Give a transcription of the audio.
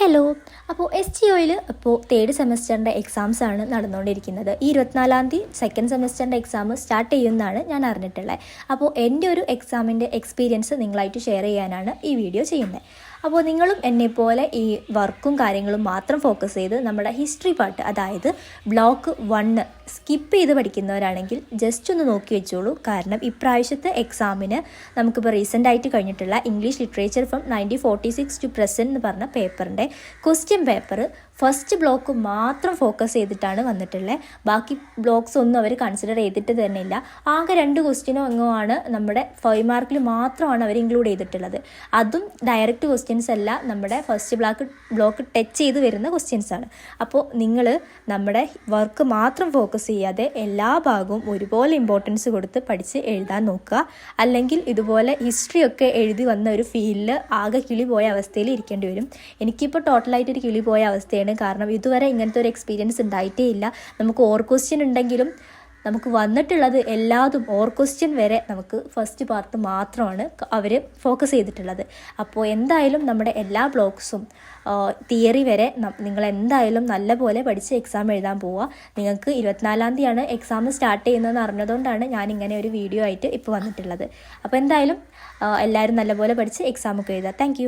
Hello. അപ്പോൾ SGOയിൽ ഇപ്പോൾ third സെമസ്റ്ററിൻ്റെ എക്സാംസാണ് നടന്നുകൊണ്ടിരിക്കുന്നത്. ഈ 24-ാം തീയതി സെക്കൻഡ് സെമസ്റ്ററിൻ്റെ എക്സാം സ്റ്റാർട്ട് ചെയ്യുമെന്നാണ് ഞാൻ അറിഞ്ഞിട്ടുള്ളത്. അപ്പോൾ എൻ്റെ ഒരു എക്സാമിൻ്റെ എക്സ്പീരിയൻസ് നിങ്ങളായിട്ട് ഷെയർ ചെയ്യാനാണ് ഈ വീഡിയോ ചെയ്യുന്നത്. അപ്പോൾ നിങ്ങളും എന്നെപ്പോലെ ഈ വർക്കും കാര്യങ്ങളും മാത്രം ഫോക്കസ് ചെയ്ത് നമ്മുടെ ഹിസ്റ്ററി പാർട്ട്, അതായത് ബ്ലോക്ക് 1 സ്കിപ്പ് ചെയ്ത് പഠിക്കുന്നവരാണെങ്കിൽ ജസ്റ്റ് ഒന്ന് നോക്കി വെച്ചോളൂ. കാരണം ഇപ്രാവശ്യത്തെ എക്സാമിന് നമുക്കിപ്പോൾ റീസെൻ്റായിട്ട് കഴിഞ്ഞിട്ടുള്ള English literature from 1946 to present എന്ന് പറഞ്ഞ പേപ്പറിൻ്റെ ക്വസ്റ്റ്യൻ പേപ്പർ ഫസ്റ്റ് ബ്ലോക്ക് മാത്രം ഫോക്കസ് ചെയ്തിട്ടാണ് വന്നിട്ടുള്ളത്. ബാക്കി ബ്ലോക്സ് ഒന്നും അവർ കൺസിഡർ ചെയ്തിട്ട് തന്നെ ഇല്ല. ആകെ 2 ക്വസ്റ്റ്യനോ എങ്ങോ ആണ് നമ്മുടെ 5 മാർക്കിൽ മാത്രമാണ് അവർ ഇൻക്ലൂഡ് ചെയ്തിട്ടുള്ളത്. അതും ഡയറക്റ്റ് ക്വസ്റ്റ്യൻസ് അല്ല, നമ്മുടെ ഫസ്റ്റ് ബ്ലോക്ക് ടച്ച് ചെയ്ത് വരുന്ന ക്വസ്റ്റ്യൻസ് ആണ്. അപ്പോൾ നിങ്ങൾ നമ്മുടെ വർക്ക് മാത്രം ഫോക്കസ് ചെയ്യാതെ എല്ലാ ഭാഗവും ഒരുപോലെ ഇമ്പോർട്ടൻസ് കൊടുത്ത് പഠിച്ച് എഴുതാൻ നോക്കുക. അല്ലെങ്കിൽ ഇതുപോലെ ഹിസ്റ്ററിയൊക്കെ എഴുതി വന്ന ഒരു ഫീലിൽ ആകെ കിളി പോയ അവസ്ഥയിൽ ഇരിക്കേണ്ടി വരും. എനിക്കിപ്പോൾ ടോട്ടലായിട്ടൊരു കിളി പോയ അവസ്ഥയാണ്. കാരണം ഇതുവരെ ഇങ്ങനത്തെ ഒരു എക്സ്പീരിയൻസ് ഉണ്ടായിട്ടേ ഇല്ല. നമുക്ക് ഓർ ക്വസ്റ്റ്യൻ ഉണ്ടെങ്കിലും നമുക്ക് വന്നിട്ടുള്ളത് എല്ലാതും ഓർ ക്വസ്റ്റ്യൻ വരെ നമുക്ക് ഫസ്റ്റ് പാർട്ട് മാത്രമാണ് അവർ ഫോക്കസ് ചെയ്തിട്ടുള്ളത്. അപ്പോൾ എന്തായാലും നമ്മുടെ എല്ലാ ബ്ലോക്സും തിയറി വരെ നിങ്ങൾ എന്തായാലും നല്ലപോലെ പഠിച്ച് എക്സാം എഴുതാൻ പോവുക. നിങ്ങൾക്ക് 24-ാം തീയതിയാണ് എക്സാം സ്റ്റാർട്ട് ചെയ്യുന്നതെന്ന് അറിഞ്ഞതുകൊണ്ടാണ് ഞാനിങ്ങനെ ഒരു വീഡിയോ ആയിട്ട് ഇപ്പോൾ വന്നിട്ടുള്ളത്. അപ്പോൾ എന്തായാലും എല്ലാവരും നല്ലപോലെ പഠിച്ച് എക്സാമൊക്കെ എഴുതുക. താങ്ക്